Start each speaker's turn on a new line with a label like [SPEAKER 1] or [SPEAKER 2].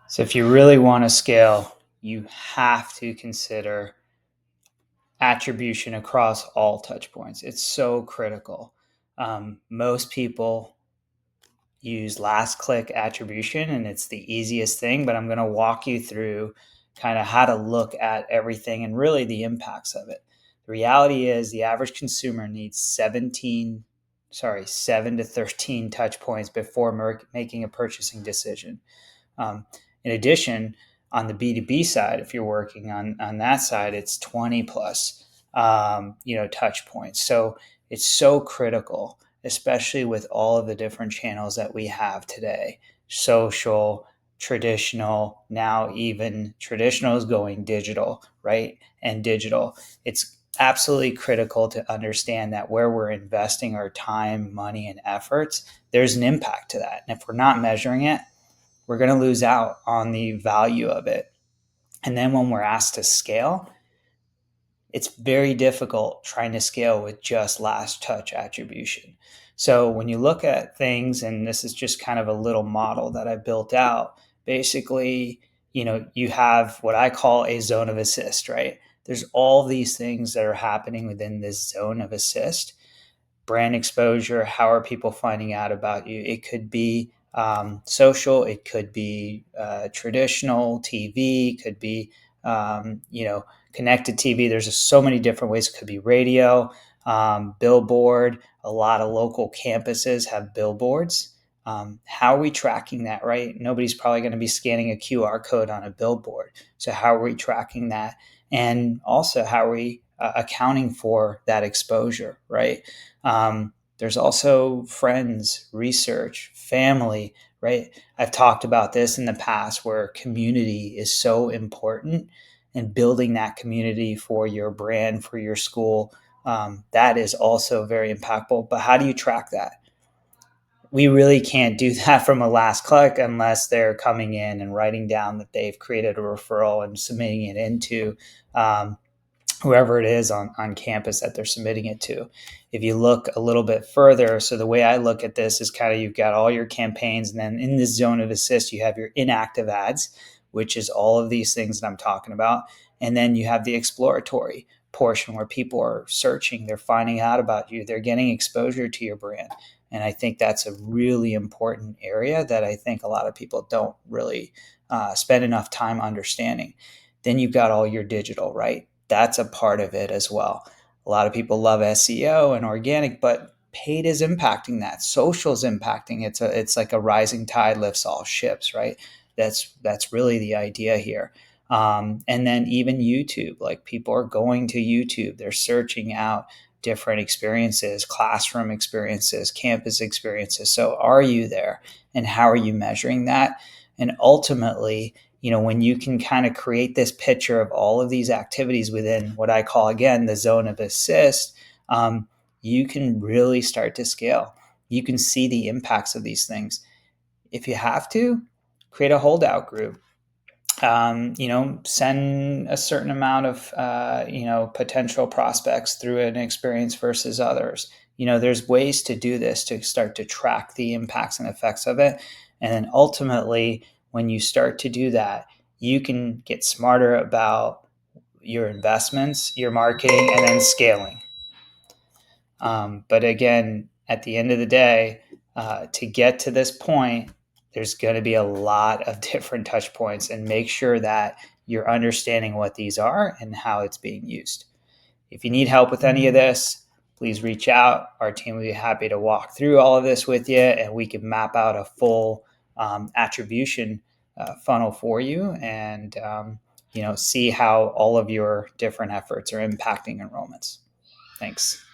[SPEAKER 1] So if you really want to scale, you have to consider attribution across all touch points. It's so critical. Most people use last click attribution and it's the easiest thing, but I'm going to walk you through kind of how to look at everything and really the impacts of it. The reality is the average consumer needs 7 to 13 touch points before making a purchasing decision. In addition, on the B2B side, if you're working on that side, it's 20 plus, touch points. So it's so critical, especially with all of the different channels that we have today, social, traditional, now even traditional is going digital, right? And digital. It's absolutely critical to understand that where we're investing our time, money, and efforts, there's an impact to that. And if we're not measuring it, we're going to lose out on the value of it. And then when we're asked to scale, it's very difficult trying to scale with just last touch attribution. So when you look at things, and this is just kind of a little model that I built out, basically, you have what I call a zone of assist, right? There's all these things that are happening within this zone of assist. Brand exposure, how are people finding out about you? It could be social, it could be traditional TV, could be connected TV. There's just so many different ways. It could be radio, billboard. A lot of local campuses have billboards. How are we tracking that, right? Nobody's probably going to be scanning a QR code on a billboard. So how are we tracking that? And also, how are we accounting for that exposure, right? There's also friends, research, family, right? I've talked about this in the past where community is so important, and building that community for your brand, for your school, that is also very impactful. But how do you track that? We really can't do that from a last click unless they're coming in and writing down that they've created a referral and submitting it into whoever it is on campus that they're submitting it to. If you look a little bit further, so the way I look at this is kind of you've got all your campaigns, and then in this zone of assist, you have your inactive ads, which is all of these things that I'm talking about. And then you have the exploratory portion where people are searching, they're finding out about you, they're getting exposure to your brand. And I think that's a really important area that I think a lot of people don't really spend enough time understanding. Then you've got all your digital, right? That's a part of it as well. A lot of people love SEO and organic, but paid is impacting that. Social is impacting. It's like a rising tide lifts all ships, right? That's really the idea here. And then even YouTube, like people are going to YouTube, they're searching out different experiences, classroom experiences, campus experiences. So are you there, and how are you measuring that? And ultimately, when you can kind of create this picture of all of these activities within what I call, again, the zone of assist, you can really start to scale. You can see the impacts of these things. If you have to, create a holdout group. Send a certain amount of, potential prospects through an experience versus others. There's ways to do this to start to track the impacts and effects of it. And then ultimately, when you start to do that, you can get smarter about your investments, your marketing, and then scaling. But again, at the end of the day, to get to this point, there's going to be a lot of different touch points, and make sure that you're understanding what these are and how it's being used. If you need help with any of this, please reach out. Our team will be happy to walk through all of this with you, and we can map out a full attribution funnel for you, and see how all of your different efforts are impacting enrollments. Thanks.